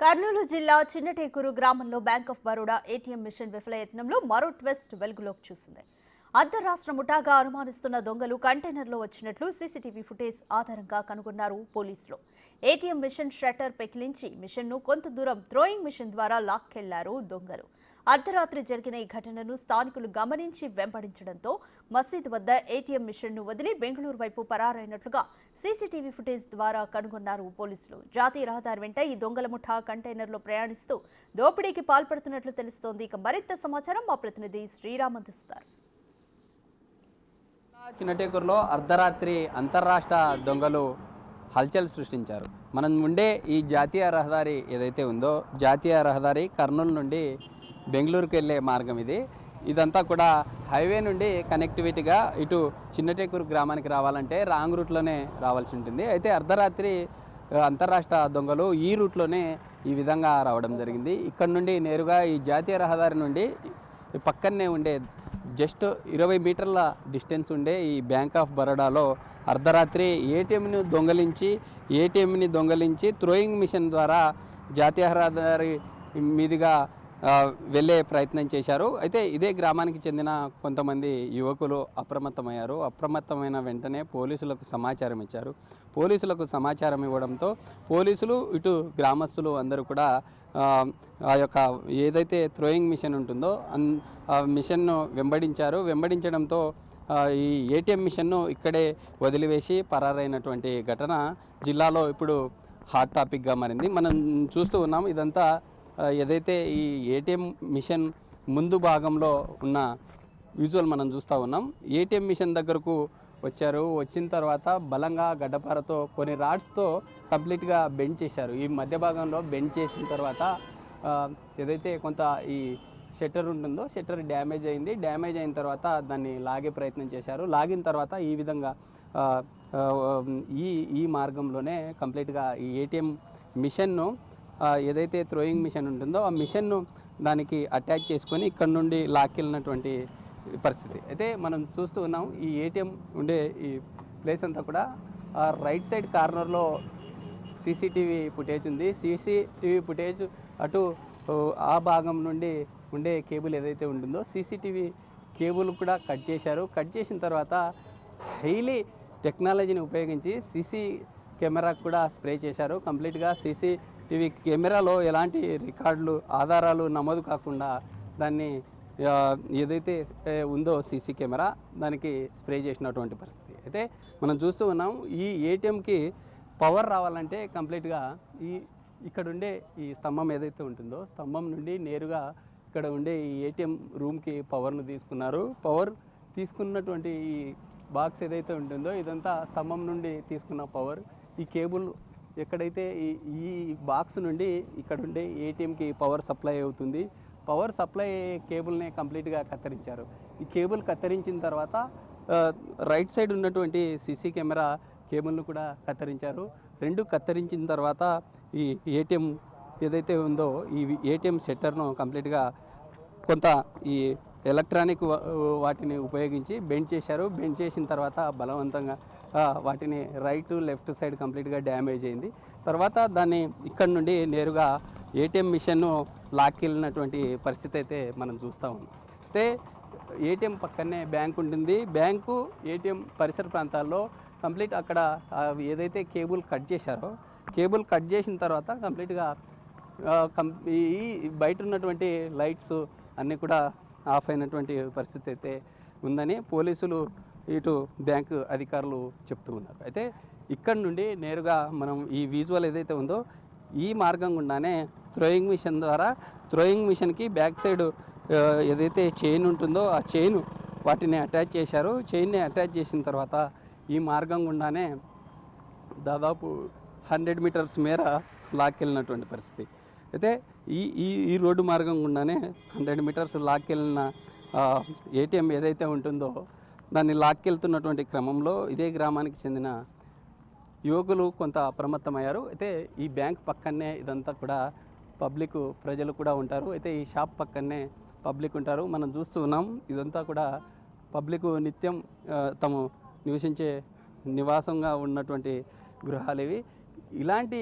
కర్నూలు జిల్లా చిన్నటేకూరు గ్రామంలో bank of Baroda ATM machine విఫలయత్నంలో మరో ట్విస్ట్ వెలుగులోకి చూసింది. అంతర్రాష్ట్ర ముఠాగా అనుమానిస్తున్న దొంగలు కంటైనర్లో వచ్చినట్లు సీసీటీవీ ఫుటేజ్ ఆధారంగా కనుగొన్నారు పోలీసులు. ఏటీఎం మిషన్ షట్టర్ పెకిలించి మిషన్ను కొంత దూరం థ్రోయింగ్ మిషన్ ద్వారా లాక్కెళ్లారు దొంగలు. అర్ధరాత్రి జరిగిన ఈ ఘటనను స్థానికులు గమనించి వెంబడించడంతో మసీదు వద్ద ఏటీఎం మిషన్ను వదిలి బెంగళూరు వైపు పరారైనట్లుగా సీసీటీవీ ఫుటేజ్ ద్వారా కనుగొన్నారు పోలీసులు. జాతీయ రహదారి వెంట ఈ దొంగల ముఠా కంటైనర్లో ప్రయాణిస్తూ దోపిడీకి పాల్పడుతున్నట్లు తెలుస్తోంది. ఇక మరింత సమాచారం మా ప్రతినిధి శ్రీరామ్ అందిస్తారు. చిన్నటేకూరులో అర్ధరాత్రి అంతర్రాష్ట్ర దొంగలు హల్చల్ సృష్టించారు. మనం ఉండే ఈ జాతీయ రహదారి ఏదైతే ఉందో, జాతీయ రహదారి కర్నూలు నుండి బెంగళూరుకు వెళ్ళే మార్గం ఇది. ఇదంతా కూడా హైవే నుండి కనెక్టివిటీగా ఇటు చిన్నటేకూరు గ్రామానికి రావాలంటే రాంగ్ రూట్లోనే రావాల్సి ఉంటుంది. అయితే అర్ధరాత్రి అంతర్రాష్ట్ర దొంగలు ఈ రూట్లోనే ఈ విధంగా రావడం జరిగింది. ఇక్కడ నుండి నేరుగా ఈ జాతీయ రహదారి నుండి పక్కనే ఉండే జస్ట్ 20 మీటర్ల డిస్టెన్స్ ఉండే ఈ బ్యాంక్ ఆఫ్ బరోడాలో అర్ధరాత్రి ఏటీఎంని దొంగలించి థ్రోయింగ్ మిషన్ ద్వారా జాతీయ రహదారి మీదుగా వెళ్ళే ప్రయత్నం చేశారు. అయితే ఇదే గ్రామానికి చెందిన కొంతమంది యువకులు అప్రమత్తమయ్యారు. అప్రమత్తమైన వెంటనే పోలీసులకు సమాచారం ఇచ్చారు. పోలీసులకు సమాచారం ఇవ్వడంతో పోలీసులు ఇటు గ్రామస్తులు అందరూ కూడా ఆ యొక్క ఏదైతే థ్రోయింగ్ మిషన్ ఉంటుందో ఆ మిషన్ను వెంబడించడంతో ఈ ఏటీఎం మిషన్ను ఇక్కడే వదిలివేసి పరారైనటువంటి ఘటన జిల్లాలో ఇప్పుడు హాట్ టాపిక్గా మారింది. మనం చూస్తూ ఉన్నాం. ఇదంతా ఏదైతే ఈ ఏటీఎం మిషన్ ముందు భాగంలో ఉన్న విజువల్ మనం చూస్తూ ఉన్నాం. ఏటీఎం మిషన్ దగ్గరకు వచ్చిన తర్వాత బలంగా గడ్డపారతో కొన్ని రాడ్స్తో కంప్లీట్గా బెండ్ చేశారు. ఈ మధ్య భాగంలో బెండ్ చేసిన తర్వాత ఏదైతే కొంత ఈ షట్టర్ ఉంటుందో షట్టర్ డ్యామేజ్ అయింది. డ్యామేజ్ అయిన తర్వాత దాన్ని లాగే ప్రయత్నం చేశారు. లాగిన తర్వాత ఈ విధంగా ఈ మార్గంలోనే కంప్లీట్గా ఈ ఏటీఎం మిషన్ను ఏదైతే థ్రోయింగ్ మిషన్ ఉంటుందో ఆ మిషన్ను దానికి అటాచ్ చేసుకొని ఇక్కడ నుండి లాక్కెళ్ళినటువంటి పరిస్థితి. అయితే మనం చూస్తూ ఉన్నాం. ఈ ఏటీఎం ఉండే ఈ ప్లేస్ అంతా కూడా రైట్ సైడ్ కార్నర్లో సీసీటీవీ ఫుటేజ్ ఉంది. సీసీటీవీ ఫుటేజ్ అటు ఆ భాగం నుండి ఉండే కేబుల్ ఏదైతే ఉంటుందో సీసీటీవీ కేబుల్ కూడా కట్ చేశారు. కట్ చేసిన తర్వాత హైలీ టెక్నాలజీని ఉపయోగించి సీసీ కెమెరాకు కూడా స్ప్రే చేశారు. కంప్లీట్గా సీసీటీవీ కెమెరాలో ఎలాంటి రికార్డులు ఆధారాలు నమోదు కాకుండా దాన్ని ఏదైతే ఉందో సీసీ కెమెరా దానికి స్ప్రే చేసినటువంటి పరిస్థితి. అయితే మనం చూస్తూ ఉన్నాం. ఈ ఏటీఎంకి పవర్ రావాలంటే కంప్లీట్గా ఇక్కడ ఉండే ఈ స్తంభం ఏదైతే ఉంటుందో స్తంభం నుండి నేరుగా ఇక్కడ ఉండే ఈ ఏటీఎం రూమ్కి పవర్ను తీసుకున్నారు. పవర్ తీసుకున్నటువంటి ఈ బాక్స్ ఏదైతే ఉంటుందో ఇదంతా స్తంభం నుండి తీసుకున్న పవర్. ఈ కేబుల్ ఎక్కడైతే ఈ బాక్స్ నుండి ఇక్కడ ఉండే ఏటీఎంకి పవర్ సప్లై అవుతుంది. పవర్ సప్లై కేబుల్ని కంప్లీట్గా కత్తిరించారు. ఈ కేబుల్ కత్తిరించిన తర్వాత రైట్ సైడ్ ఉన్నటువంటి సీసీ కెమెరా కేబుల్ను కూడా కత్తిరించారు. రెండు కత్తిరించిన తర్వాత ఈ ఏటీఎం ఏదైతే ఉందో ఈ ఏటీఎం షట్టర్ను కంప్లీట్గా కొంత ఈ ఎలక్ట్రానిక్ వాటిని ఉపయోగించి బెండ్ చేశారు. బెండ్ చేసిన తర్వాత బలవంతంగా వాటిని రైట్ లెఫ్ట్ సైడ్ కంప్లీట్గా డ్యామేజ్ అయింది. తర్వాత దాన్ని ఇక్కడ నుండి నేరుగా ఏటీఎం మిషన్ను లాక్కెళ్ళినటువంటి పరిస్థితి అయితే మనం చూస్తూ ఉన్నాం. అయితే ఏటీఎం పక్కనే బ్యాంక్ ఉంటుంది. బ్యాంకు ఏటీఎం పరిసర ప్రాంతాల్లో కంప్లీట్ అక్కడ ఏదైతే కేబుల్ కట్ చేశారో కేబుల్ కట్ చేసిన తర్వాత కంప్లీట్గా ఈ బయట ఉన్నటువంటి లైట్స్ అన్నీ కూడా ఆఫ్ అయినటువంటి పరిస్థితి అయితే ఉందని పోలీసులు ఇటు బ్యాంకు అధికారులు చెప్తూ ఉన్నారు. అయితే ఇక్కడ నుండి నేరుగా మనం ఈ విజువల్ ఏదైతే ఉందో ఈ మార్గం గుండానే థ్రోయింగ్ మిషన్ ద్వారా థ్రోయింగ్ మిషన్కి బ్యాక్ సైడ్ ఏదైతే చైన్ ఉంటుందో ఆ చైన్ వాటిని అటాచ్ చేశారు. చైన్ని అటాచ్ చేసిన తర్వాత ఈ మార్గం గుండానే దాదాపు 100 మీటర్స్ మేర లాక్కెళ్ళినటువంటి పరిస్థితి. అయితే ఈ రోడ్డు మార్గం గుండానే 100 మీటర్స్ లాక్కెళ్ళిన ఏటీఎం ఏదైతే ఉంటుందో దాన్ని లాక్కెళ్తున్నటువంటి క్రమంలో ఇదే గ్రామానికి చెందిన యువకులు కొంత అప్రమత్తమయ్యారు. అయితే ఈ బ్యాంక్ పక్కనే ఇదంతా కూడా ప్రజలు కూడా ఉంటారు. అయితే ఈ షాప్ పక్కనే పబ్లిక్ ఉంటారు. మనం చూస్తూ ఉన్నాం. ఇదంతా కూడా పబ్లిక్ నిత్యం తాము నివసించే నివాసంగా ఉన్నటువంటి గృహాలు ఇవి. ఇలాంటి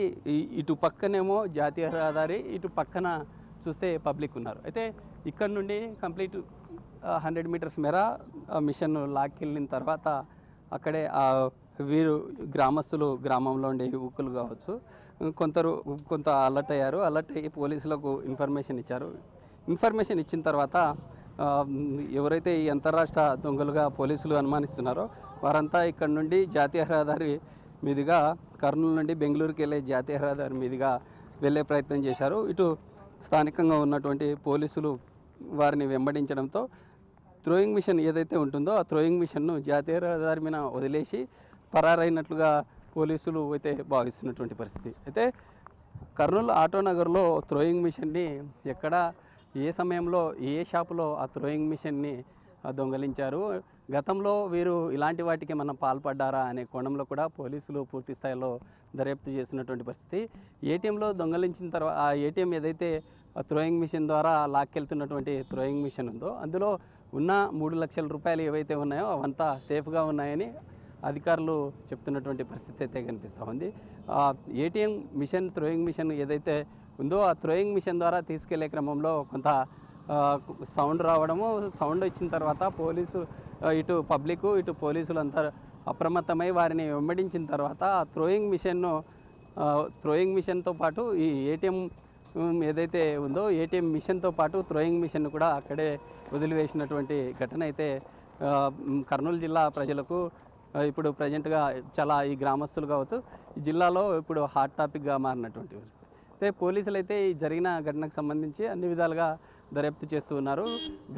ఇటు పక్కనేమో జాతీయ రహదారి, ఇటు పక్కన చూస్తే పబ్లిక్ ఉన్నారు. అయితే ఇక్కడ నుండి కంప్లీట్ 100 మీటర్స్ మేర మిషన్ లాక్కెళ్ళిన తర్వాత అక్కడే వీరు గ్రామస్తులు, గ్రామంలో ఉండే యువకులు కావచ్చు, కొంత అలర్ట్ అయ్యారు. అలర్ట్ అయ్యి పోలీసులకు ఇన్ఫర్మేషన్ ఇచ్చారు. ఇన్ఫర్మేషన్ ఇచ్చిన తర్వాత ఎవరైతే ఈ అంతర్రాష్ట్ర దొంగలుగా పోలీసులు అనుమానిస్తున్నారో వారంతా ఇక్కడ నుండి జాతీయ రహదారి మీదుగా, కర్నూలు నుండి బెంగళూరుకి వెళ్ళే జాతీయ రహదారి మీదుగా వెళ్ళే ప్రయత్నం చేశారు. ఇటు స్థానికంగా ఉన్నటువంటి పోలీసులు వారిని వెంబడించడంతో థ్రోయింగ్ మిషన్ ఏదైతే ఉంటుందో ఆ థ్రోయింగ్ మిషన్ను జాతీయ రహదారి మీద వదిలేసి పరారైనట్లుగా పోలీసులు అయితే భావిస్తున్నటువంటి పరిస్థితి. అయితే కర్నూలు ఆటోనగర్లో థ్రోయింగ్ మిషన్ని ఎక్కడ, ఏ సమయంలో, ఏ షాపులో ఆ థ్రోయింగ్ మిషన్ని దొంగలించారు, గతంలో వీరు ఇలాంటి వాటికి మనం పాల్పడ్డారా అనే కోణంలో కూడా పోలీసులు పూర్తి స్థాయిలో దర్యాప్తు చేస్తున్నటువంటి పరిస్థితి. ఏటీఎంలో దొంగలించిన తర్వాత ఆ ఏటీఎం ఏదైతే థ్రోయింగ్ మిషన్ ద్వారా లాక్కెళ్తున్నటువంటి థ్రోయింగ్ మిషన్ ఉందో అందులో ఉన్న 3 లక్షల రూపాయలు ఏవైతే ఉన్నాయో అవంతా సేఫ్గా ఉన్నాయని అధికారులు చెప్తున్నటువంటి పరిస్థితి అయితే కనిపిస్తూ ఉంది. ఏటీఎం మిషన్, థ్రోయింగ్ మిషన్ ఏదైతే ఉందో ఆ థ్రోయింగ్ మిషన్ ద్వారా తీసుకెళ్లే క్రమంలో కొంత సౌండ్ రావడము, సౌండ్ వచ్చిన తర్వాత ఇటు పబ్లిక్, ఇటు పోలీసులు అంతా అప్రమత్తమై వారిని వెంబడించిన తర్వాత ఆ థ్రోయింగ్ మిషన్తో పాటు ఈ ఏటీఎం ఏదైతే ఉందో ఏటీఎం మిషన్తో పాటు థ్రోయింగ్ మిషన్ కూడా అక్కడే వదిలివేసినటువంటి ఘటన అయితే కర్నూలు జిల్లా ప్రజలకు ఇప్పుడు ప్రజెంట్గా చాలా, ఈ గ్రామస్తులు కావచ్చు, ఈ జిల్లాలో ఇప్పుడు హాట్ టాపిక్గా మారినటువంటి పరిస్థితి. అయితే పోలీసులు అయితే ఈ జరిగిన ఘటనకు సంబంధించి అన్ని విధాలుగా దర్యాప్తు చేస్తూ ఉన్నారు.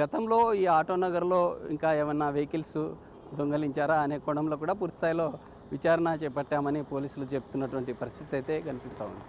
గతంలో ఈ ఆటోనగర్లో ఇంకా ఏమన్నా వెహికల్స్ దొంగలించారా అనే కోణంలో కూడా పూర్తి స్థాయిలో విచారణ చేపట్టామని పోలీసులు చెప్తున్నటువంటి పరిస్థితి అయితే కనిపిస్తూ ఉంది.